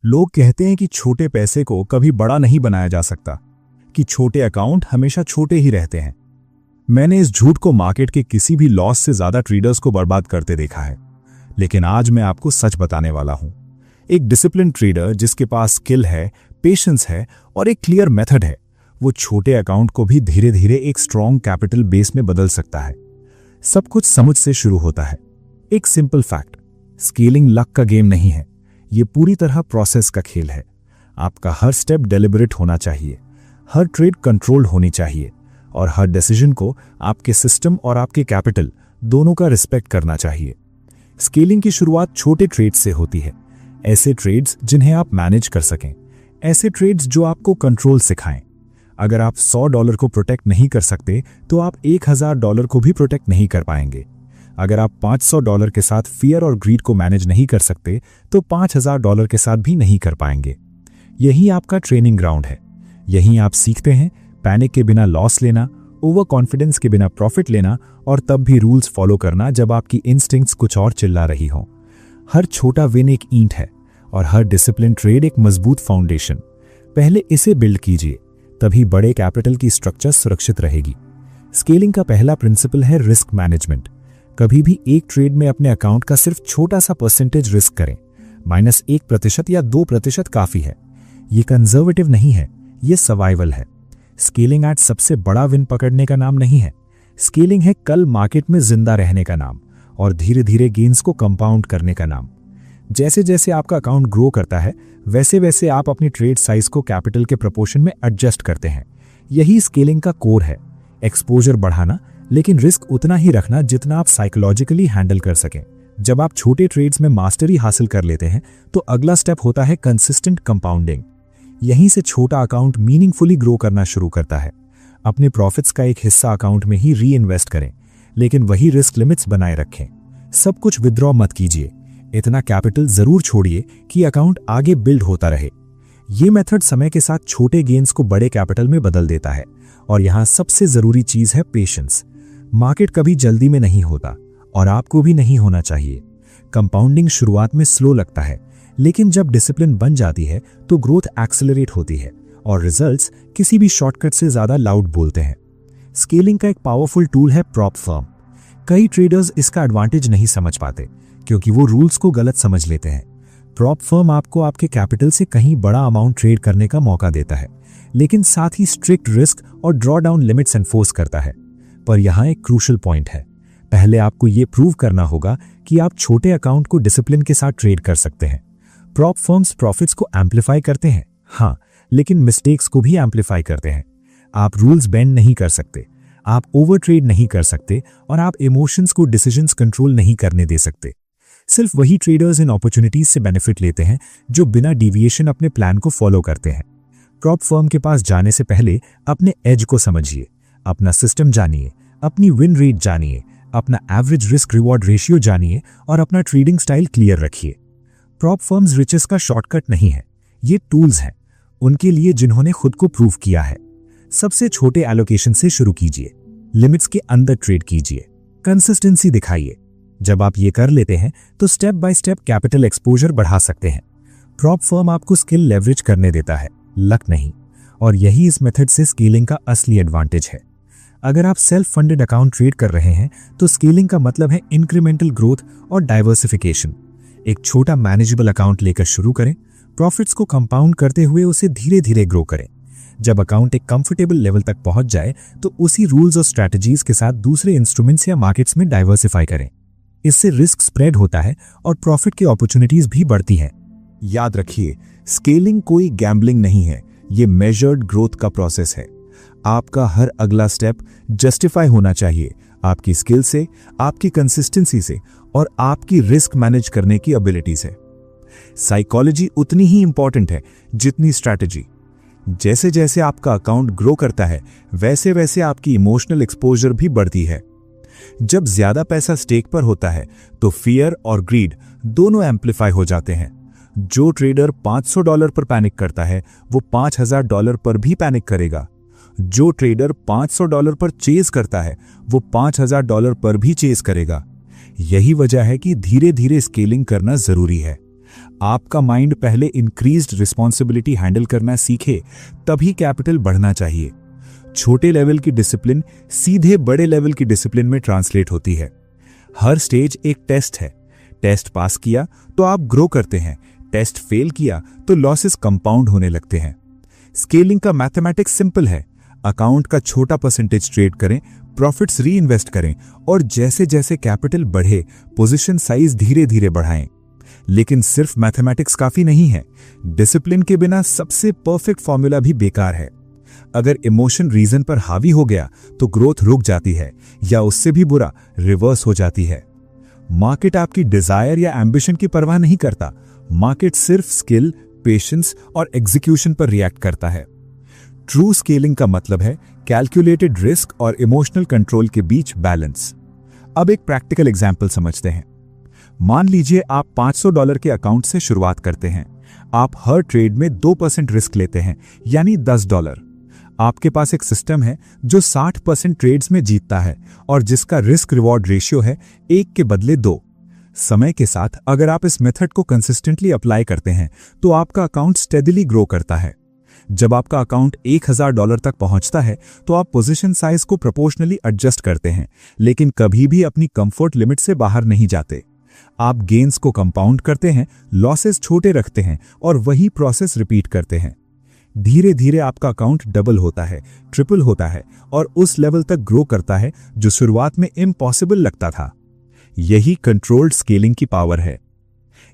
लोग कहते हैं कि छोटे पैसे को कभी बड़ा नहीं बनाया जा सकता, कि छोटे अकाउंट हमेशा छोटे ही रहते हैं। मैंने इस झूठ को मार्केट के किसी भी लॉस से ज्यादा ट्रेडर्स को बर्बाद करते देखा है। लेकिन आज मैं आपको सच बताने वाला हूं। एक डिसिप्लिन ट्रेडर जिसके पास स्किल है, पेशेंस है और एक क्लियर मेथड है, वो छोटे अकाउंट को भी धीरे धीरे एक स्ट्रॉन्ग कैपिटल बेस में बदल सकता है। सब कुछ समझ से शुरू होता है। एक सिंपल फैक्ट, स्केलिंग लक का गेम नहीं है, ये पूरी तरह प्रोसेस का खेल है। आपका हर स्टेप डेलिबरेट होना चाहिए, हर ट्रेड कंट्रोल्ड होनी चाहिए और हर डिसीजन को आपके सिस्टम और आपके कैपिटल दोनों का रिस्पेक्ट करना चाहिए। स्केलिंग की शुरुआत छोटे ट्रेड्स से होती है, ऐसे ट्रेड्स जिन्हें आप मैनेज कर सकें, ऐसे ट्रेड्स जो आपको कंट्रोल सिखाएं। अगर आप $100 को प्रोटेक्ट नहीं कर सकते तो आप $1000 को भी प्रोटेक्ट नहीं कर पाएंगे। अगर आप $500 के साथ फियर और ग्रीड को मैनेज नहीं कर सकते तो $5000 के साथ भी नहीं कर पाएंगे। यही आपका ट्रेनिंग ग्राउंड है। यहीं आप सीखते हैं पैनिक के बिना लॉस लेना, ओवर कॉन्फिडेंस के बिना प्रॉफिट लेना और तब भी रूल्स फॉलो करना जब आपकी इंस्टिंक्ट्स कुछ और चिल्ला रही हों। हर छोटा विन एक ईंट है और हर डिसिप्लिन ट्रेड एक मजबूत फाउंडेशन। पहले इसे बिल्ड कीजिए, तभी बड़े कैपिटल की स्ट्रक्चर सुरक्षित रहेगी। स्केलिंग का पहला प्रिंसिपल है रिस्क मैनेजमेंट। कभी भी एक ट्रेड में अपने अकाउंट का सिर्फ छोटा सा परसेंटेज रिस्क करें। -1% या 2% काफी है। ये कंजर्वेटिव नहीं है, ये सर्वाइवल है। स्केलिंग आज सबसे बड़ा विन पकड़ने का नाम नहीं है। स्केलिंग है कल मार्केट में जिंदा रहने का नाम और धीरे धीरे गेन्स को कंपाउंड करने का नाम। जैसे जैसे आपका अकाउंट ग्रो करता है वैसे वैसे आप अपनी ट्रेड साइज को कैपिटल के प्रोपोर्शन में एडजस्ट करते हैं। यही स्केलिंग का कोर है। एक्सपोजर बढ़ाना, लेकिन रिस्क उतना ही रखना जितना आप साइकोलॉजिकली हैंडल कर सकें। जब आप छोटे ट्रेड्स में मास्टरी हासिल कर लेते हैं तो अगला स्टेप होता है कंसिस्टेंट कंपाउंडिंग। यहीं से छोटा अकाउंट मीनिंगफुली ग्रो करना शुरू करता है। अपने प्रॉफिट्स का एक हिस्सा अकाउंट में ही री इन्वेस्ट करें, लेकिन वही रिस्क लिमिट्स बनाए रखें। सब कुछ विथड्रॉ मत कीजिए, इतना कैपिटल जरूर छोड़िए कि अकाउंट आगे बिल्ड होता रहे। ये मेथड समय के साथ छोटे गेन्स को बड़े कैपिटल में बदल देता है। और यहां सबसे जरूरी चीज है पेशेंस। मार्केट कभी जल्दी में नहीं होता और आपको भी नहीं होना चाहिए। कंपाउंडिंग शुरुआत में स्लो लगता है, लेकिन जब डिसिप्लिन बन जाती है तो ग्रोथ एक्सेलरेट होती है और रिजल्ट्स किसी भी शॉर्टकट से ज्यादा लाउड बोलते हैं। स्केलिंग का एक पावरफुल टूल है प्रॉप फर्म। कई ट्रेडर्स इसका एडवांटेज नहीं समझ पाते क्योंकि वो रूल्स को गलत समझ लेते हैं। प्रॉप फर्म आपको आपके कैपिटल से कहीं बड़ा अमाउंट ट्रेड करने का मौका देता है, लेकिन साथ ही स्ट्रिक्ट रिस्क और ड्रॉ डाउन लिमिट्स एनफोर्स करता है। पर यहाँ एक क्रूशियल पॉइंट है। पहले आपको ये प्रूव करना होगा कि आप छोटे अकाउंट को डिसिप्लिन के साथ ट्रेड कर सकते हैं। प्रॉप फर्म्स प्रॉफिट्स को एम्पलीफाई करते हैं, हाँ, लेकिन मिस्टेक्स को भी एम्पलीफाई करते हैं। आप रूल्स बेंड नहीं कर सकते, आप ओवर ट्रेड नहीं कर सकते और आप इमोशंस को डिसीजंस कंट्रोल नहीं करने दे सकते। सिर्फ वही ट्रेडर्स इन अपॉर्चुनिटीज से बेनिफिट लेते हैं जो बिना डिविएशन अपने प्लान को फॉलो करते हैं। प्रॉप फर्म के पास जाने से पहले अपने एज को समझिए, अपना सिस्टम जानिए, अपनी विन रेट जानिए, अपना एवरेज रिस्क रिवॉर्ड रेशियो जानिए और अपना ट्रेडिंग स्टाइल क्लियर रखिए। प्रॉप फर्म्स रिचेस का शॉर्टकट नहीं है, ये टूल्स हैं उनके लिए जिन्होंने खुद को प्रूव किया है। सबसे छोटे एलोकेशन से शुरू कीजिए, लिमिट्स के अंदर ट्रेड कीजिए, कंसिस्टेंसी दिखाइए। जब आप ये कर लेते हैं तो step by step capital exposure बढ़ा सकते हैं। प्रॉप फर्म आपको स्किल लेवरेज करने देता है, लक नहीं, और यही इस मेथड से स्केलिंग का असली एडवांटेज है। अगर आप सेल्फ फंडेड अकाउंट ट्रेड कर रहे हैं तो स्केलिंग का मतलब है इंक्रीमेंटल ग्रोथ और डाइवर्सिफिकेशन। एक छोटा मैनेजेबल अकाउंट लेकर शुरू करें, प्रॉफिट्स को कंपाउंड करते हुए उसे धीरे धीरे ग्रो करें। जब अकाउंट एक कंफर्टेबल लेवल तक पहुंच जाए तो उसी रूल्स और स्ट्रैटेजीज के साथ दूसरे इंस्ट्रूमेंट्स या मार्केट्स में डाइवर्सिफाई करें। इससे रिस्क स्प्रेड होता है और प्रॉफिट की अपॉर्चुनिटीज भी बढ़ती हैं। याद रखिए, स्केलिंग कोई गैम्बलिंग नहीं है, ये मेजर्ड ग्रोथ का प्रोसेस है। आपका हर अगला स्टेप जस्टिफाई होना चाहिए आपकी स्किल से, आपकी कंसिस्टेंसी से और आपकी रिस्क मैनेज करने की एबिलिटी से। साइकोलॉजी उतनी ही इंपॉर्टेंट है जितनी स्ट्रैटेजी। जैसे जैसे आपका अकाउंट ग्रो करता है वैसे वैसे आपकी इमोशनल एक्सपोजर भी बढ़ती है। जब ज्यादा पैसा स्टेक पर होता है तो फियर और ग्रीड दोनों एम्पलीफाई हो जाते हैं। जो ट्रेडर $500 पर पैनिक करता है वो $5000 पर भी पैनिक करेगा। जो ट्रेडर $500 पर चेज करता है वो $5000 पर भी चेज करेगा। यही वजह है कि धीरे धीरे स्केलिंग करना जरूरी है। आपका माइंड पहले इंक्रीज्ड रिस्पॉन्सिबिलिटी हैंडल करना सीखे, तभी कैपिटल बढ़ना चाहिए। छोटे लेवल की डिसिप्लिन सीधे बड़े लेवल की डिसिप्लिन में ट्रांसलेट होती है। हर स्टेज एक टेस्ट है। टेस्ट पास किया तो आप ग्रो करते हैं, टेस्ट फेल किया तो लॉसेस कंपाउंड होने लगते हैं। स्केलिंग का मैथमेटिक्स सिंपल है। अकाउंट का छोटा परसेंटेज ट्रेड करें, प्रॉफिट्स री इन्वेस्ट करें और जैसे जैसे कैपिटल बढ़े पोजीशन साइज धीरे धीरे बढ़ाएं। लेकिन सिर्फ मैथमेटिक्स काफी नहीं है। डिसिप्लिन के बिना सबसे परफेक्ट फॉर्मूला भी बेकार है। अगर इमोशन रीजन पर हावी हो गया तो ग्रोथ रुक जाती है या उससे भी बुरा रिवर्स हो जाती है। मार्केट आपकी डिजायर या एम्बिशन की परवाह नहीं करता। मार्केट सिर्फ स्किल, पेशेंस और एग्जीक्यूशन पर रिएक्ट करता है। ट्रू स्केलिंग का मतलब है कैलकुलेटेड रिस्क और इमोशनल कंट्रोल के बीच बैलेंस। अब एक प्रैक्टिकल एग्जांपल समझते हैं। मान लीजिए आप $500 के अकाउंट से शुरुआत करते हैं। आप हर ट्रेड में 2% रिस्क लेते हैं, यानी $10। आपके पास एक सिस्टम है जो 60% ट्रेड्स में जीतता है और जिसका रिस्क रिवॉर्ड रेशियो है 1 के बदले 2। समय के साथ अगर आप इस मेथड को कंसिस्टेंटली अप्लाई करते हैं तो आपका अकाउंट स्टेडिली ग्रो करता है। जब आपका अकाउंट $1000 तक पहुंचता है तो आप पोजीशन साइज को प्रोपोर्शनली एडजस्ट करते हैं, लेकिन कभी भी अपनी कंफर्ट लिमिट से बाहर नहीं जाते। आप गेन्स को कंपाउंड करते हैं, लॉसेस छोटे रखते हैं और वही प्रोसेस रिपीट करते हैं। धीरे धीरे आपका अकाउंट डबल होता है, ट्रिपल होता है और उस लेवल तक ग्रो करता है जो शुरुआत में इम्पॉसिबल लगता था। यही कंट्रोल्ड स्केलिंग की पावर है।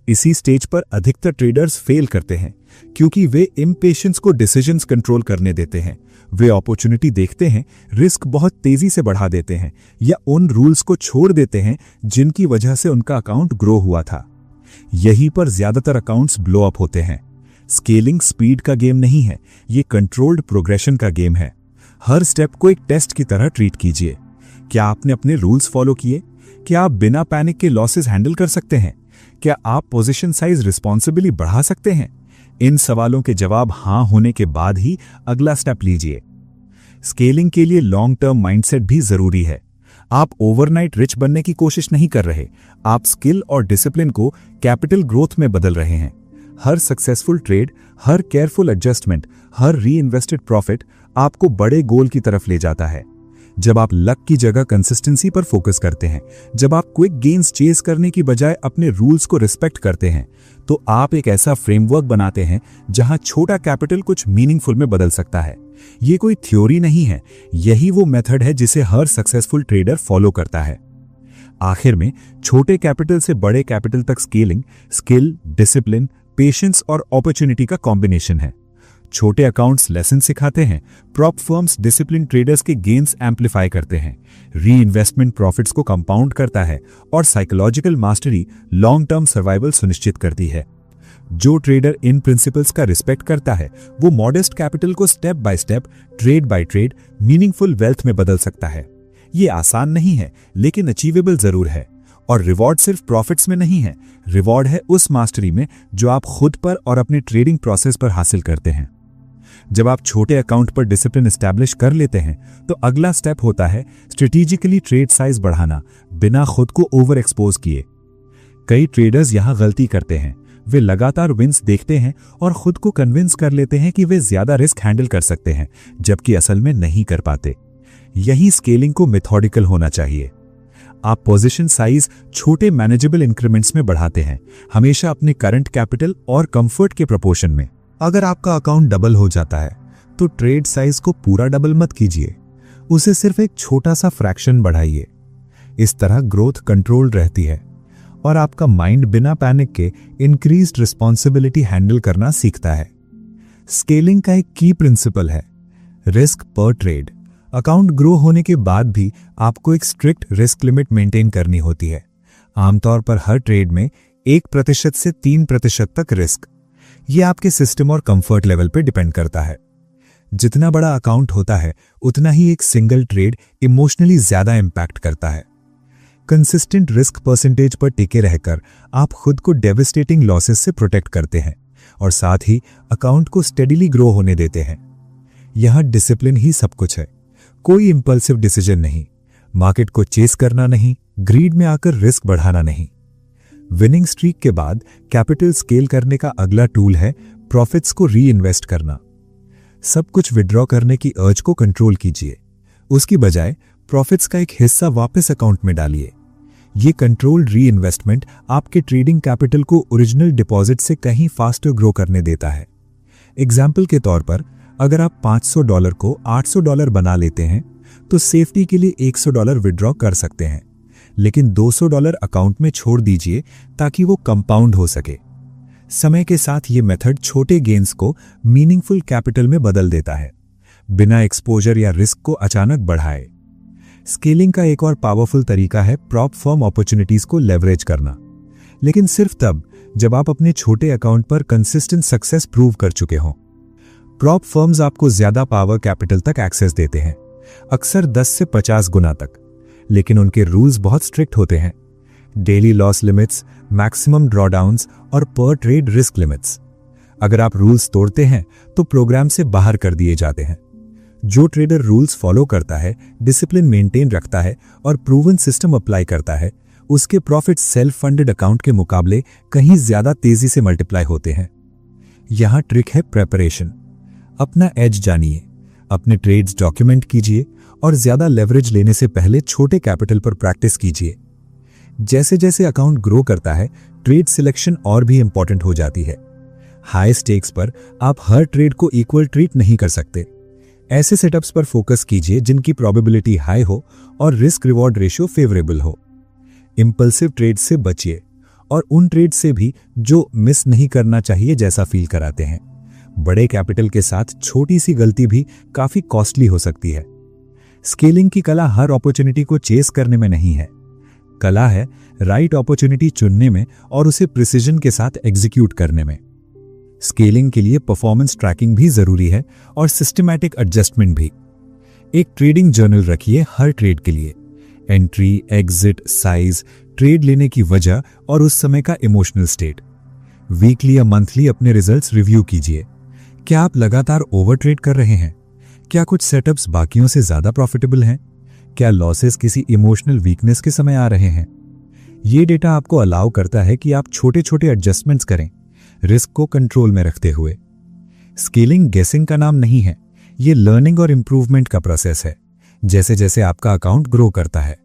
इसी स्टेज पर अधिकतर ट्रेडर्स फेल करते हैं क्योंकि वे इम्पेशेंस को डिसीजंस कंट्रोल करने देते हैं। वे अपॉर्चुनिटी देखते हैं, रिस्क बहुत तेजी से बढ़ा देते हैं या उन रूल्स को छोड़ देते हैं जिनकी वजह से उनका अकाउंट ग्रो हुआ था। यहीं पर ज्यादातर अकाउंट्स ब्लो अप होते हैं। स्केलिंग स्पीड का गेम नहीं है, ये कंट्रोल्ड प्रोग्रेशन का गेम है। हर स्टेप को एक टेस्ट की तरह ट्रीट कीजिए। क्या आपने अपने रूल्स फॉलो किए? क्या आप बिना पैनिक के लॉसेस हैंडल कर सकते हैं? क्या आप पोजीशन साइज रिस्पॉन्सिबली बढ़ा सकते हैं? इन सवालों के जवाब हां होने के बाद ही अगला स्टेप लीजिए। स्केलिंग के लिए लॉन्ग टर्म माइंडसेट भी जरूरी है। आप ओवरनाइट रिच बनने की कोशिश नहीं कर रहे, आप स्किल और डिसिप्लिन को कैपिटल ग्रोथ में बदल रहे हैं। हर सक्सेसफुल ट्रेड, हर केयरफुल एडजस्टमेंट, हर री इन्वेस्टेड प्रॉफिट आपको बड़े गोल की तरफ ले जाता है। जब आप लक की जगह कंसिस्टेंसी पर फोकस करते हैं, जब आप क्विक गेन्स चेस करने की बजाय अपने रूल्स को रिस्पेक्ट करते हैं, तो आप एक ऐसा फ्रेमवर्क बनाते हैं जहां छोटा कैपिटल कुछ मीनिंगफुल में बदल सकता है। ये कोई थ्योरी नहीं है, यही वो मेथड है जिसे हर सक्सेसफुल ट्रेडर फॉलो करता है। आखिर में छोटे कैपिटल से बड़े कैपिटल तक स्केलिंग स्किल, डिसिप्लिन, पेशेंस और अपॉर्चुनिटी का कॉम्बिनेशन है। छोटे अकाउंट्स लेसन सिखाते हैं, प्रॉप फर्म्स डिसिप्लिन ट्रेडर्स के गेन्स एम्पलीफाई करते हैं, री इन्वेस्टमेंट प्रॉफिट्स को कंपाउंड करता है और psychological mastery long term survival सुनिश्चित करती है। जो ट्रेडर इन प्रिंसिपल्स का रिस्पेक्ट करता है वो मॉडेस्ट कैपिटल को step by step, trade by trade meaningful wealth में बदल सकता है। ये आसान नहीं है, लेकिन अचीवेबल जरूर है। और रिवॉर्ड सिर्फ प्रॉफिट्स में नहीं है, रिवॉर्ड है उस मास्टरी में जो आप खुद पर और अपने ट्रेडिंग प्रोसेस पर हासिल करते हैं। जब आप छोटे अकाउंट पर डिसिप्लिन एस्टैब्लिश कर लेते हैं तो अगला स्टेप होता है स्ट्रेटेजिकली ट्रेड साइज बढ़ाना, बिना खुद को ओवर एक्सपोज किए। कई ट्रेडर्स यहां गलती करते हैं। वे लगातार विंस देखते हैं और खुद को कन्विंस कर लेते हैं कि वे ज्यादा रिस्क हैंडल कर सकते हैं, जबकि असल में नहीं कर पाते। यही स्केलिंग को मेथोडिकल होना चाहिए। आप पोजीशन साइज छोटे मैनेजेबल इंक्रीमेंट्स में बढ़ाते हैं, हमेशा अपने करंट कैपिटल और कंफर्ट के प्रोपोर्शन में। अगर आपका अकाउंट डबल हो जाता है तो ट्रेड साइज को पूरा डबल मत कीजिए, उसे सिर्फ एक छोटा सा फ्रैक्शन बढ़ाइए। इस तरह ग्रोथ कंट्रोल रहती है और आपका माइंड बिना पैनिक के इंक्रीज्ड रिस्पॉन्सिबिलिटी हैंडल करना सीखता है। स्केलिंग का एक की प्रिंसिपल है रिस्क पर ट्रेड। अकाउंट ग्रो होने के बाद भी आपको एक स्ट्रिक्ट रिस्क लिमिट मेंटेन करनी होती है। आमतौर पर हर ट्रेड में 1% से 3% तक रिस्क। ये आपके सिस्टम और कंफर्ट लेवल पे डिपेंड करता है। जितना बड़ा अकाउंट होता है उतना ही एक सिंगल ट्रेड इमोशनली ज्यादा इंपैक्ट करता है। कंसिस्टेंट रिस्क परसेंटेज पर टिके रहकर आप खुद को डेविस्टेटिंग लॉसेस से प्रोटेक्ट करते हैं और साथ ही अकाउंट को स्टेडीली ग्रो होने देते हैं। यहां डिसिप्लिन ही सब कुछ है। कोई इंपल्सिव डिसीजन नहीं, मार्केट को चेस करना नहीं, ग्रीड में आकर रिस्क बढ़ाना नहीं। विनिंग स्ट्रीक के बाद कैपिटल स्केल करने का अगला टूल है प्रॉफिट्स को री इन्वेस्ट करना। सब कुछ विड्रॉ करने की अर्ज को कंट्रोल कीजिए, उसकी बजाय प्रॉफिट्स का एक हिस्सा वापस अकाउंट में डालिए। ये कंट्रोल्ड री इन्वेस्टमेंट आपके ट्रेडिंग कैपिटल को ओरिजिनल डिपॉजिट से कहीं फास्टर ग्रो करने देता है। एग्जाम्पल के तौर पर अगर आप $500 को $800 बना लेते हैं तो सेफ्टी के लिए $100 विड्रॉ कर सकते हैं, लेकिन $200 अकाउंट में छोड़ दीजिए ताकि वो कंपाउंड हो सके। समय के साथ ये मेथड छोटे गेन्स को मीनिंगफुल कैपिटल में बदल देता है, बिना एक्सपोजर या रिस्क को अचानक बढ़ाए। स्केलिंग का एक और पावरफुल तरीका है प्रॉप फर्म अपॉर्चुनिटीज को लेवरेज करना, लेकिन सिर्फ तब जब आप अपने छोटे अकाउंट पर कंसिस्टेंट सक्सेस प्रूव कर चुके हों। प्रॉप फर्म्स आपको ज्यादा पावर कैपिटल तक एक्सेस देते हैं, अक्सर 10 से 50 गुना तक, लेकिन उनके रूल्स बहुत स्ट्रिक्ट होते हैं। डेली लॉस लिमिट्स, मैक्सिमम ड्रॉडाउन्स और पर ट्रेड रिस्क लिमिट्स। अगर आप रूल्स तोड़ते हैं तो प्रोग्राम से बाहर कर दिए जाते हैं। जो ट्रेडर रूल्स फॉलो करता है, डिसिप्लिन मेंटेन रखता है और प्रूवन सिस्टम अप्लाई करता है, उसके प्रॉफिट सेल्फ फंडेड अकाउंट के मुकाबले कहीं ज्यादा तेजी से मल्टीप्लाई होते हैं। यहां ट्रिक है प्रेपरेशन। अपना एज जानिए, अपने ट्रेड्स डॉक्यूमेंट कीजिए और ज्यादा लेवरेज लेने से पहले छोटे कैपिटल पर प्रैक्टिस कीजिए। जैसे जैसे अकाउंट ग्रो करता है, ट्रेड सिलेक्शन और भी इंपॉर्टेंट हो जाती है। हाई स्टेक्स पर आप हर ट्रेड को इक्वल ट्रीट नहीं कर सकते। ऐसे सेटअप्स पर फोकस कीजिए जिनकी प्रोबेबिलिटी हाई हो और रिस्क रिवॉर्ड रेशियो फेवरेबल हो। इंपल्सिव ट्रेड से बचिए और उन ट्रेड से भी जो मिस नहीं करना चाहिए जैसा फील कराते हैं। बड़े कैपिटल के साथ छोटी सी गलती भी काफी कॉस्टली हो सकती है। स्केलिंग की कला हर अपॉर्चुनिटी को चेस करने में नहीं है, कला है राइट अपॉर्चुनिटी चुनने में और उसे प्रिसिजन के साथ एग्जीक्यूट करने में। स्केलिंग के लिए परफॉर्मेंस ट्रैकिंग भी जरूरी है और सिस्टमैटिक एडजस्टमेंट भी। एक ट्रेडिंग जर्नल रखिए हर ट्रेड के लिए, एंट्री, एग्जिट, साइज, ट्रेड लेने की वजह और उस समय का इमोशनल स्टेट। वीकली या मंथली अपने रिजल्ट्स रिव्यू कीजिए। क्या आप लगातार ओवर ट्रेड कर रहे हैं? क्या कुछ सेटअप्स बाकियों से ज्यादा प्रॉफिटेबल हैं? क्या लॉसेस किसी इमोशनल वीकनेस के समय आ रहे हैं? ये डेटा आपको अलाउ करता है कि आप छोटे छोटे एडजस्टमेंट्स करें, रिस्क को कंट्रोल में रखते हुए। स्केलिंग गेसिंग का नाम नहीं है, ये लर्निंग और इंप्रूवमेंट का प्रोसेस है, जैसे जैसे आपका अकाउंट ग्रो करता है।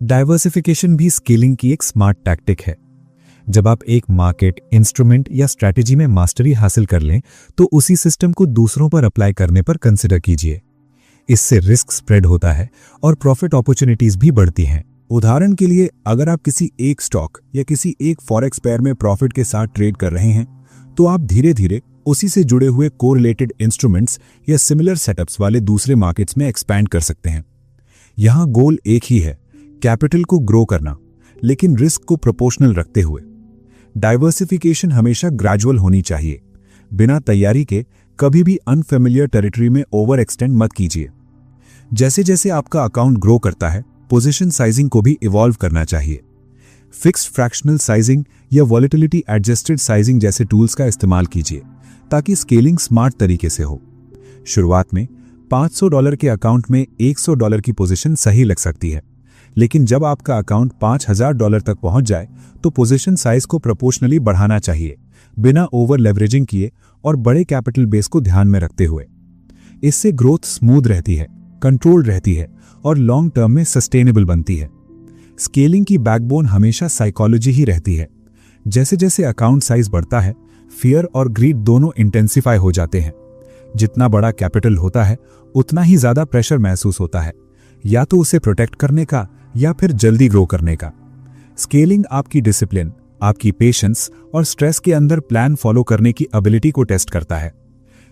डाइवर्सिफिकेशन भी स्केलिंग की एक स्मार्ट टैक्टिक है। जब आप एक मार्केट, इंस्ट्रूमेंट या स्ट्रैटेजी में मास्टरी हासिल कर लें तो उसी सिस्टम को दूसरों पर अप्लाई करने पर कंसिडर कीजिए। इससे रिस्क स्प्रेड होता है और प्रॉफिट अपॉर्चुनिटीज भी बढ़ती हैं। उदाहरण के लिए, अगर आप किसी एक स्टॉक या किसी एक फॉरेक्स पेयर में प्रॉफिट के साथ ट्रेड कर रहे हैं तो आप धीरे धीरे उसी से जुड़े हुए कोरिलेटेड इंस्ट्रूमेंट्स या सिमिलर सेटअप्स वाले दूसरे मार्केट्स में एक्सपैंड कर सकते हैं। यहां गोल एक ही है, कैपिटल को ग्रो करना, लेकिन रिस्क को प्रोपोर्शनल रखते हुए। डाइवर्सिफिकेशन हमेशा ग्रेजुअल होनी चाहिए। बिना तैयारी के कभी भी अनफेमिलियर टेरिटरी में ओवर एक्सटेंड मत कीजिए। जैसे जैसे आपका अकाउंट ग्रो करता है, पोजीशन साइजिंग को भी इवॉल्व करना चाहिए। फिक्स्ड फ्रैक्शनल साइजिंग या वॉलेटिलिटी एडजस्टेड साइजिंग जैसे टूल्स का इस्तेमाल कीजिए ताकि स्केलिंग स्मार्ट तरीके से हो। शुरुआत में $500 के अकाउंट में $100 की पोजीशन सही लग सकती है, लेकिन जब आपका अकाउंट $5000 तक पहुंच जाए तो पोजीशन साइज को प्रोपोर्शनली बढ़ाना चाहिए, बिना ओवर लेवरेजिंग किए और बड़े कैपिटल बेस को ध्यान में रखते हुए। इससे ग्रोथ स्मूथ रहती है, कंट्रोल रहती है और लॉन्ग टर्म में सस्टेनेबल बनती है। स्केलिंग की बैकबोन हमेशा साइकोलॉजी ही रहती है। जैसे जैसे अकाउंट साइज बढ़ता है, फियर और ग्रीड दोनों इंटेंसिफाई हो जाते हैं। जितना बड़ा कैपिटल होता है उतना ही ज्यादा प्रेशर महसूस होता है, या तो उसे प्रोटेक्ट करने का या फिर जल्दी ग्रो करने का। स्केलिंग आपकी डिसिप्लिन, आपकी पेशेंस और स्ट्रेस के अंदर प्लान फॉलो करने की एबिलिटी को टेस्ट करता है।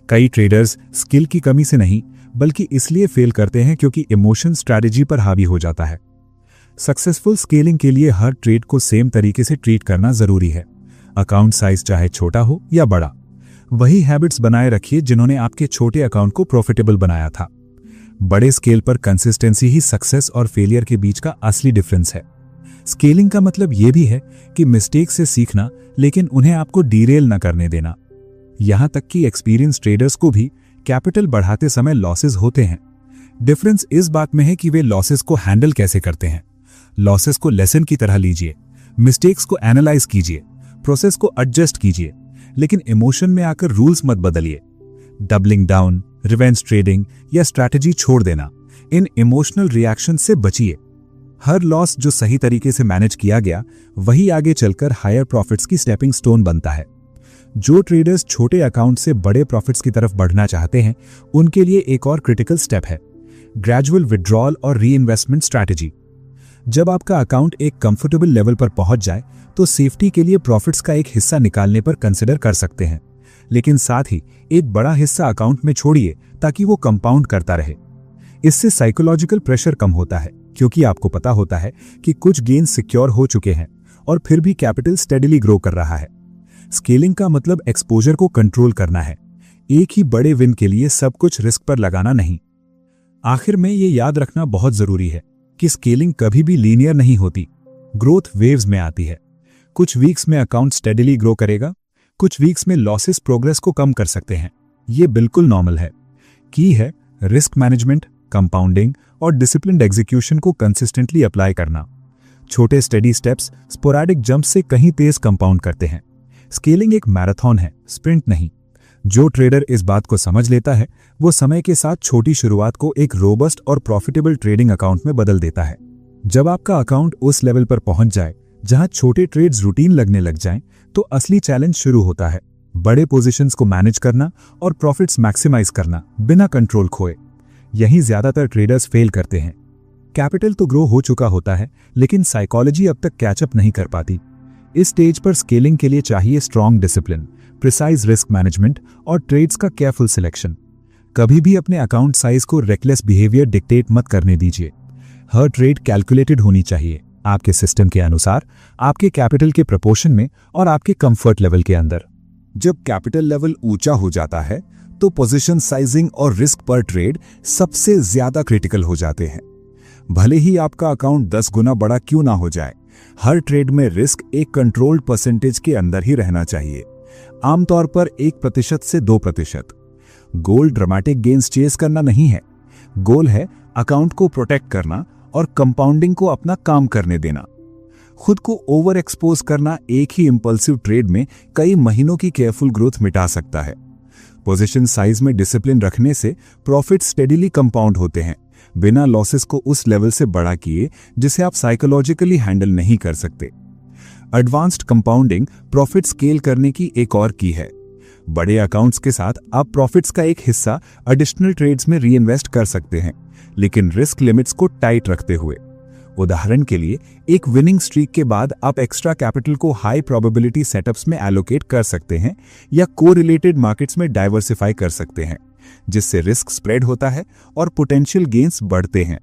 कई ट्रेडर्स स्किल की कमी से नहीं बल्कि इसलिए फेल करते हैं क्योंकि इमोशन स्ट्रैटेजी पर हावी हो जाता है। सक्सेसफुल स्केलिंग के लिए हर ट्रेड को सेम तरीके से ट्रीट करना जरूरी है, अकाउंट साइज चाहे छोटा हो या बड़ा। वही हैबिट्स बनाए रखिए जिन्होंने आपके छोटे अकाउंट को प्रॉफिटेबल बनाया था। बड़े स्केल पर कंसिस्टेंसी ही सक्सेस और फेलियर के बीच का असली डिफरेंस है। स्केलिंग का मतलब यह भी है कि मिस्टेक से सीखना, लेकिन उन्हें आपको डीरेल न करने देना। यहां तक कि एक्सपीरियंस ट्रेडर्स को भी कैपिटल बढ़ाते समय लॉसेस होते हैं। डिफरेंस इस बात में है कि वे लॉसेस को हैंडल कैसे करते हैं। लॉसेस को लेसन की तरह लीजिए, मिस्टेक्स को एनालाइज कीजिए, प्रोसेस को एडजस्ट कीजिए, लेकिन इमोशन में आकर रूल्स मत बदलिए। डबलिंग डाउन, रिवेंज ट्रेडिंग या स्ट्रैटेजी छोड़ देना, इन इमोशनल रिएक्शन से बचिए। हर लॉस जो सही तरीके से मैनेज किया गया वही आगे चलकर हायर प्रॉफिट्स की स्टेपिंग स्टोन बनता है। जो ट्रेडर्स छोटे अकाउंट से बड़े प्रॉफिट्स की तरफ बढ़ना चाहते हैं उनके लिए एक और क्रिटिकल स्टेप है ग्रेजुअल विड्रॉल और रीइन्वेस्टमेंट स्ट्रैटेजी। जब आपका अकाउंट एक कंफर्टेबल लेवल पर पहुंच जाए तो सेफ्टी के लिए प्रॉफिट्स का एक हिस्सा निकालने पर कंसिडर कर सकते हैं, लेकिन साथ ही एक बड़ा हिस्सा अकाउंट में छोड़िए ताकि वो कंपाउंड करता रहे। इससे साइकोलॉजिकल प्रेशर कम होता है क्योंकि आपको पता होता है कि कुछ गेन सिक्योर हो चुके हैं और फिर भी कैपिटल स्टेडीली ग्रो कर रहा है। स्केलिंग का मतलब एक्सपोजर को कंट्रोल करना है, एक ही बड़े विन के लिए सब कुछ रिस्क पर लगाना नहीं। आखिर में ये याद रखना बहुत जरूरी है कि स्केलिंग कभी भी लीनियर नहीं होती, ग्रोथ वेव्स में आती है। कुछ वीक्स में अकाउंट स्टेडीली ग्रो करेगा, कुछ वीक्स में लॉसेस प्रोग्रेस को कम कर सकते हैं। ये बिल्कुल नॉर्मल है। की है रिस्क मैनेजमेंट, कंपाउंडिंग और डिसिप्लिन्ड एग्जीक्यूशन को कंसिस्टेंटली अप्लाई करना। छोटे स्टेडी स्टेप्स स्पोरैडिक जंप से कहीं तेज कंपाउंड करते हैं। स्केलिंग एक मैराथन है, स्प्रिंट नहीं। जो ट्रेडर इस बात को समझ लेता है वो समय के साथ छोटी शुरुआत को एक रोबस्ट और प्रॉफिटेबल ट्रेडिंग अकाउंट में बदल देता है। जब आपका अकाउंट उस लेवल पर पहुंच जाए जहां छोटे ट्रेड्स रूटीन लगने लग जाएं, तो असली चैलेंज शुरू होता है, बड़े पोजीशंस को मैनेज करना और प्रॉफिट्स मैक्सिमाइज करना बिना कंट्रोल खोए। यहीं ज्यादातर ट्रेडर्स फेल करते हैं। कैपिटल तो ग्रो हो चुका होता है लेकिन साइकोलॉजी अब तक कैचअप नहीं कर पाती। इस स्टेज पर स्केलिंग के लिए चाहिए strong discipline, precise risk management और ट्रेड्स का केयरफुल सिलेक्शन। कभी भी अपने अकाउंट साइज को रेकलेस बिहेवियर डिक्टेट मत करने दीजिए। हर ट्रेड कैलकुलेटेड होनी चाहिए, आपके सिस्टम के अनुसार, आपके कैपिटल के प्रोपोर्शन में और आपके कंफर्ट लेवल के अंदर। जब कैपिटल लेवल ऊंचा हो जाता है तो पोजीशन साइजिंग और रिस्क पर ट्रेड सबसे ज्यादा क्रिटिकल हो जाते हैं। भले ही आपका अकाउंट 10 गुना बड़ा क्यों ना हो जाए, हर ट्रेड में रिस्क एक कंट्रोल्ड परसेंटेज के अंदर ही रहना चाहिए, आमतौर पर 1% से 2%। गोल ड्रामेटिक गेन्स चेस करना नहीं है, गोल है अकाउंट को प्रोटेक्ट करना और कंपाउंडिंग को अपना काम करने देना। खुद को ओवर एक्सपोज करना एक ही इंपल्सिव ट्रेड में कई महीनों की केयरफुल ग्रोथ मिटा सकता है। पोजीशन साइज में डिसिप्लिन रखने से प्रॉफिट स्टेडीली कंपाउंड होते हैं, बिना लॉसेस को उस लेवल से बड़ा किए जिसे आप साइकोलॉजिकली हैंडल नहीं कर सकते। एडवांस्ड कंपाउंडिंग प्रॉफिट स्केल करने की एक और की है। बड़े अकाउंट्स के साथ आप प्रॉफिट्स का एक हिस्सा एडिशनल ट्रेड्स में रीइन्वेस्ट कर सकते हैं, लेकिन रिस्क लिमिट्स को टाइट रखते हुए। उदाहरण के लिए, एक विनिंग स्ट्रीक के बाद आप एक्स्ट्रा कैपिटल को हाई प्रोबेबिलिटी सेटअप्स में एलोकेट कर सकते हैं या कोरिलेटेड मार्केट्स में डाइवर्सिफाई कर सकते हैं, जिससे रिस्क स्प्रेड होता है और पोटेंशियल गेन्स बढ़ते हैं।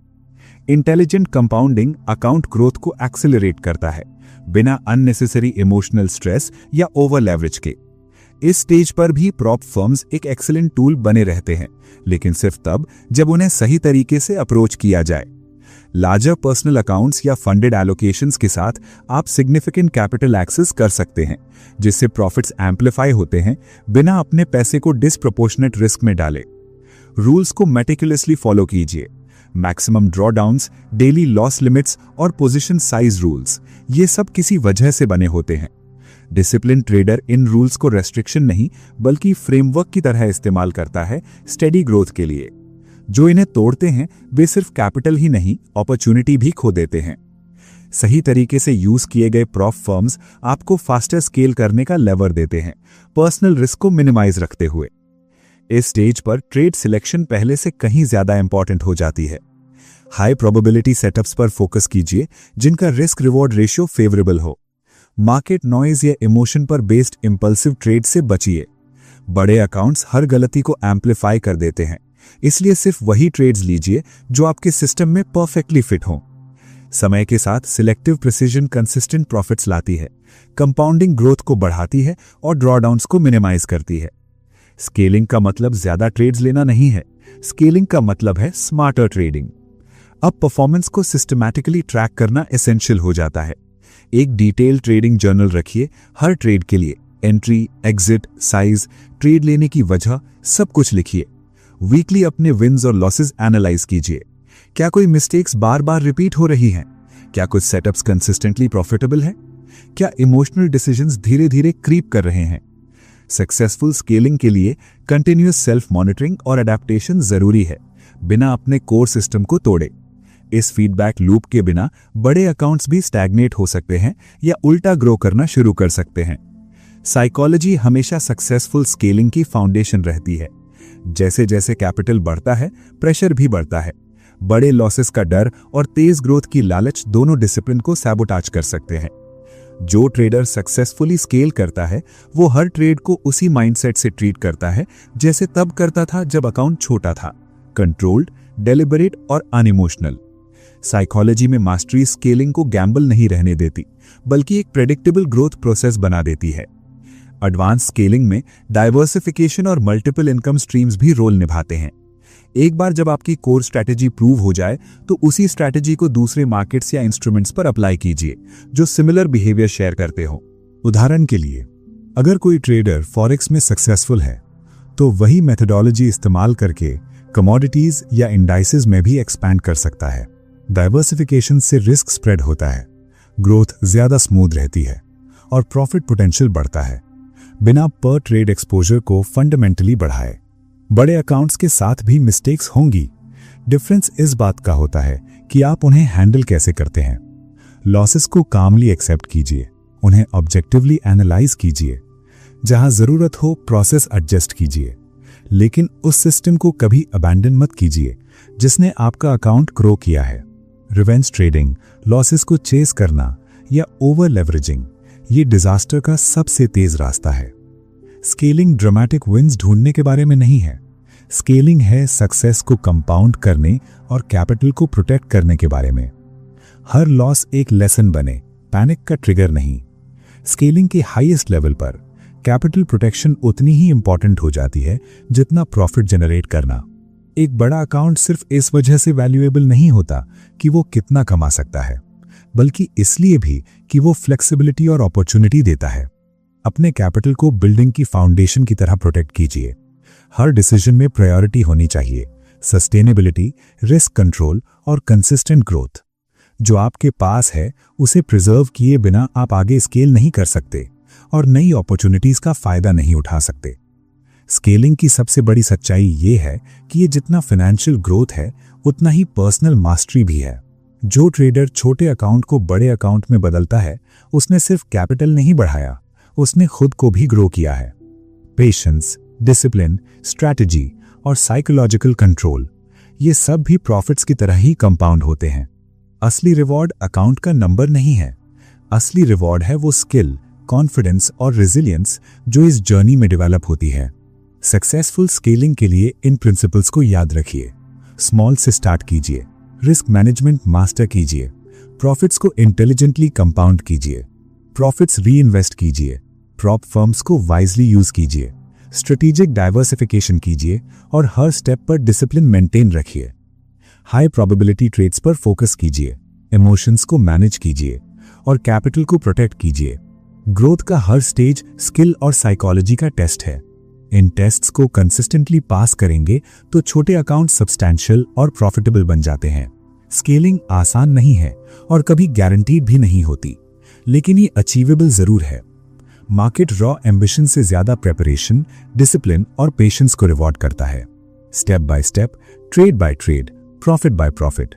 इंटेलिजेंट कंपाउंडिंग अकाउंट ग्रोथ को एक्सेलरेट करता है, बिना अननेसेसरी इमोशनल स्ट्रेस या ओवर लेवरेज के। इस स्टेज पर भी प्रॉप फर्म्स एक एक्सीलेंट टूल बने रहते हैं, लेकिन सिर्फ तब जब उन्हें सही तरीके से अप्रोच किया जाए। लार्जर पर्सनल अकाउंट्स या फंडेड एलोकेशंस के साथ आप सिग्निफिकेंट कैपिटल एक्सेस कर सकते हैं, जिससे प्रॉफिट्स एम्पलीफाई होते हैं बिना अपने पैसे को डिसप्रोपोर्शनेट रिस्क में डाले। रूल्स को मेटिकुलसली फॉलो कीजिए। मैक्सिमम ड्रॉडाउन्स, डेली लॉस लिमिट्स और पोजीशन साइज रूल्स, ये सब किसी वजह से बने होते हैं। डिसिप्लिन ट्रेडर इन रूल्स को रेस्ट्रिक्शन नहीं बल्कि फ्रेमवर्क की तरह इस्तेमाल करता है स्टेडी ग्रोथ के लिए। जो इन्हें तोड़ते हैं वे सिर्फ कैपिटल ही नहीं, अपॉर्चुनिटी भी खो देते हैं। सही तरीके से यूज किए गए प्रॉप फर्म्स आपको फास्टर स्केल करने का लेवर देते हैं, पर्सनल रिस्क को मिनिमाइज रखते हुए। इस स्टेज पर ट्रेड सिलेक्शन पहले से कहीं ज्यादा इंपॉर्टेंट हो जाती है। हाई प्रोबेबिलिटी सेटअप्स पर फोकस कीजिए जिनका रिस्क रिवॉर्ड रेशियो फेवरेबल हो। मार्केट नॉइज या इमोशन पर बेस्ड इंपल्सिव ट्रेड से बचिए। बड़े अकाउंट्स हर गलती को एम्पलीफाई कर देते हैं, इसलिए सिर्फ वही ट्रेड्स लीजिए जो आपके सिस्टम में परफेक्टली फिट हों। समय के साथ सिलेक्टिव प्रिसीजन कंसिस्टेंट प्रॉफिट्स लाती है, कंपाउंडिंग ग्रोथ को बढ़ाती है और ड्रॉडाउन्स को मिनिमाइज करती है। स्केलिंग का मतलब ज्यादा ट्रेड्स लेना नहीं है, स्केलिंग का मतलब है स्मार्टर ट्रेडिंग। अब परफॉर्मेंस को सिस्टमैटिकली ट्रैक करना एसेंशियल हो जाता है। एक डिटेल ट्रेडिंग जर्नल रखिए, हर ट्रेड के लिए एंट्री, एग्जिट, साइज, ट्रेड लेने की वजह, सब कुछ लिखिए। वीकली अपने विन्स और लॉसेस एनालाइज कीजिए। क्या कोई मिस्टेक्स बार बार रिपीट हो रही हैं? क्या कुछ सेटअप्स कंसिस्टेंटली प्रॉफिटेबल है? क्या इमोशनल डिसीजंस धीरे धीरे क्रीप कर रहे हैं? सक्सेसफुल स्केलिंग के लिए कंटिन्यूअस सेल्फ मॉनिटरिंग और अडेप्टेशन जरूरी है, बिना अपने कोर सिस्टम को तोड़े। इस फीडबैक लूप के बिना बड़े अकाउंट्स भी स्टैग्नेट हो सकते हैं या उल्टा ग्रो करना शुरू कर सकते हैं। साइकोलॉजी हमेशा सक्सेसफुल स्केलिंग की फाउंडेशन रहती है। जैसे जैसे कैपिटल बढ़ता है, प्रेशर भी बढ़ता है। बड़े लॉसेस का डर और तेज ग्रोथ की लालच दोनों डिसिप्लिन को सैबोटाज कर सकते हैं। जो ट्रेडर सक्सेसफुली स्केल करता है, वो हर ट्रेड को उसी माइंडसेट से ट्रीट करता है जैसे तब करता था जब अकाउंट छोटा था, कंट्रोल्ड, डेलिबरेट और अनइमोशनल। साइकोलॉजी में मास्टरी स्केलिंग को गैम्बल नहीं रहने देती, बल्कि एक प्रेडिक्टेबल ग्रोथ प्रोसेस बना देती है। एडवांस स्केलिंग में डाइवर्सिफिकेशन और मल्टीपल इनकम स्ट्रीम्स भी रोल निभाते हैं। एक बार जब आपकी कोर स्ट्रैटेजी प्रूव हो जाए, तो उसी स्ट्रैटेजी को दूसरे मार्केट्स या इंस्ट्रूमेंट्स पर अप्लाई कीजिए जो सिमिलर बिहेवियर शेयर करते हो। उदाहरण के लिए, अगर कोई ट्रेडर फॉरेक्स में सक्सेसफुल है, तो वही मेथोडोलॉजी इस्तेमाल करके कमोडिटीज या इंडाइसेस में भी एक्सपैंड कर सकता है। डाइवर्सिफिकेशन से रिस्क स्प्रेड होता है, ग्रोथ ज्यादा स्मूथ रहती है और प्रॉफिट पोटेंशियल बढ़ता है, बिना पर ट्रेड एक्सपोजर को फंडामेंटली बढ़ाए। बड़े अकाउंट्स के साथ भी मिस्टेक्स होंगी। डिफरेंस इस बात का होता है कि आप उन्हें हैंडल कैसे करते हैं। लॉसेस को कामली एक्सेप्ट कीजिए, उन्हें ऑब्जेक्टिवली एनालाइज कीजिए। जहां जरूरत हो प्रोसेस एडजस्ट कीजिए, लेकिन उस सिस्टम को कभी अबैंडन मत कीजिए जिसने आपका अकाउंट ग्रो किया है। रिवेंज ट्रेडिंग, लॉसेस को चेस करना या ओवर लेवरेजिंग, ये डिजास्टर का सबसे तेज रास्ता है। स्केलिंग ड्रामेटिक विंस ढूंढने के बारे में नहीं है। स्केलिंग है सक्सेस को कंपाउंड करने और कैपिटल को प्रोटेक्ट करने के बारे में। हर लॉस एक लेसन बने, पैनिक का ट्रिगर नहीं। स्केलिंग के हाईएस्ट लेवल पर कैपिटल प्रोटेक्शन उतनी ही इंपॉर्टेंट हो जाती है जितना प्रॉफिट जनरेट करना। एक बड़ा अकाउंट सिर्फ इस वजह से वैल्यूएबल नहीं होता कि वो कितना कमा सकता है, बल्कि इसलिए भी कि वो फ्लेक्सिबिलिटी और अपॉर्चुनिटी देता है। अपने कैपिटल को बिल्डिंग की फाउंडेशन की तरह प्रोटेक्ट कीजिए। हर डिसीजन में प्रायोरिटी होनी चाहिए, सस्टेनेबिलिटी, रिस्क कंट्रोल और कंसिस्टेंट ग्रोथ। जो आपके पास है उसे प्रिजर्व किए बिना आप आगे स्केल नहीं कर सकते और नई अपॉर्चुनिटीज का फायदा नहीं उठा सकते। स्केलिंग की सबसे बड़ी सच्चाई ये है कि ये जितना फाइनेंशियल ग्रोथ है, उतना ही पर्सनल मास्टरी भी है। जो ट्रेडर छोटे अकाउंट को बड़े अकाउंट में बदलता है, उसने सिर्फ कैपिटल नहीं बढ़ाया, उसने खुद को भी ग्रो किया है। पेशेंस, डिसिप्लिन, स्ट्रैटेजी और साइकोलॉजिकल कंट्रोल, ये सब भी प्रॉफिट्स की तरह ही कंपाउंड होते हैं। असली रिवॉर्ड अकाउंट का नंबर नहीं है। असली रिवॉर्ड है वो स्किल, कॉन्फिडेंस और रेजिलियंस जो इस जर्नी में डेवलप होती है। सक्सेसफुल स्केलिंग के लिए इन प्रिंसिपल्स को याद रखिए। स्मॉल से स्टार्ट कीजिए, रिस्क मैनेजमेंट मास्टर कीजिए, प्रॉफिट्स को इंटेलिजेंटली कंपाउंड कीजिए, प्रॉफिट्स री इन्वेस्ट कीजिए, प्रॉप फर्म्स को वाइजली यूज कीजिए, स्ट्रेटेजिक डाइवर्सिफिकेशन कीजिए और हर स्टेप पर डिसिप्लिन मेंटेन रखिए। हाई प्रोबेबिलिटी ट्रेड्स पर फोकस कीजिए, इमोशंस को मैनेज कीजिए और कैपिटल को प्रोटेक्ट कीजिए। ग्रोथ का हर स्टेज स्किल और साइकोलॉजी का टेस्ट है। इन टेस्ट्स को कंसिस्टेंटली पास करेंगे तो छोटे अकाउंट सब्सटैंशियल और प्रॉफिटेबल बन जाते हैं। स्केलिंग आसान नहीं है और कभी गारंटीड भी नहीं होती, लेकिन ये अचीवेबल जरूर है। मार्केट रॉ एम्बिशन से ज्यादा प्रेपरेशन, डिसिप्लिन और पेशेंस को रिवॉर्ड करता है। Step by step, trade by trade, profit by profit,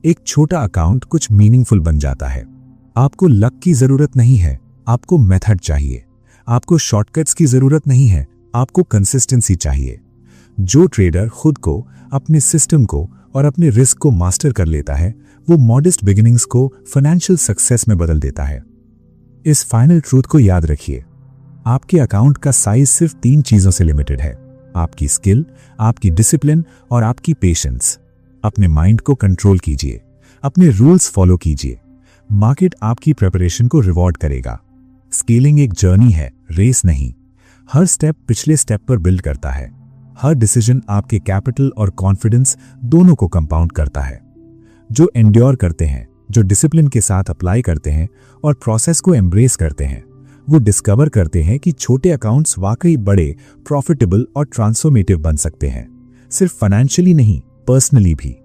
एक छोटा अकाउंट कुछ मीनिंगफुल बन जाता है। आपको लक की जरूरत नहीं है, आपको मेथड चाहिए। आपको शॉर्टकट्स की जरूरत नहीं है, आपको कंसिस्टेंसी चाहिए। जो ट्रेडर खुद को, अपने सिस्टम को और अपने रिस्क को मास्टर कर लेता है, वो मॉडेस्ट बिगिनिंग्स को फाइनेंशियल सक्सेस में बदल देता है। इस फाइनल ट्रूथ को याद रखिए, आपके अकाउंट का साइज सिर्फ 3 चीजों से लिमिटेड है: आपकी स्किल, आपकी डिसिप्लिन और आपकी पेशेंस। अपने माइंड को कंट्रोल कीजिए, अपने रूल्स फॉलो कीजिए। मार्केट आपकी प्रिपरेशन को रिवॉर्ड करेगा। स्केलिंग एक जर्नी है, रेस नहीं। हर स्टेप पिछले स्टेप पर बिल्ड करता है। हर डिसीजन आपके कैपिटल और कॉन्फिडेंस दोनों को कंपाउंड करता है। जो एंड्योर करते हैं, जो डिसिप्लिन के साथ अप्लाई करते हैं और प्रोसेस को एम्ब्रेस करते हैं, वो डिस्कवर करते हैं कि छोटे अकाउंट्स वाकई बड़े, प्रॉफिटेबल और ट्रांसफॉर्मेटिव बन सकते हैं। सिर्फ फाइनेंशियली नहीं, पर्सनली भी।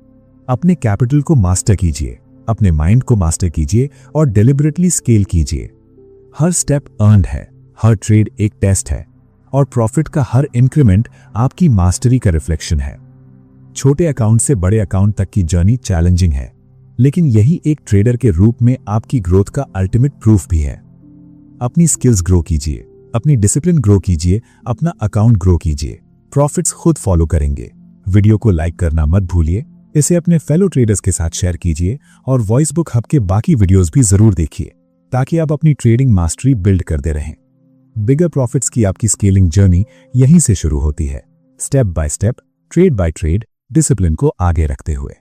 अपने कैपिटल को मास्टर कीजिए, अपने माइंड को मास्टर कीजिए और डेलिबरेटली स्केल कीजिए। हर स्टेप अर्न्ड है, हर ट्रेड एक टेस्ट है और प्रॉफिट का हर इंक्रीमेंट आपकी मास्टरी का रिफ्लेक्शन है। छोटे अकाउंट से बड़े अकाउंट तक की जर्नी चैलेंजिंग है, लेकिन यही एक ट्रेडर के रूप में आपकी ग्रोथ का अल्टीमेट प्रूफ भी है। अपनी स्किल्स ग्रो कीजिए, अपनी डिसिप्लिन ग्रो कीजिए, अपना अकाउंट ग्रो कीजिए, प्रॉफिट्स खुद फॉलो करेंगे। वीडियो को लाइक करना मत भूलिए, इसे अपने फेलो ट्रेडर्स के साथ शेयर कीजिए और वॉइस बुक हब के बाकी वीडियोस भी जरूर देखिए ताकि आप अपनी ट्रेडिंग मास्टरी बिल्ड करते रहें। बिगर प्रॉफिट्स की आपकी स्केलिंग जर्नी यहीं से शुरू होती है, step by step, trade by trade, discipline को आगे रखते हुए।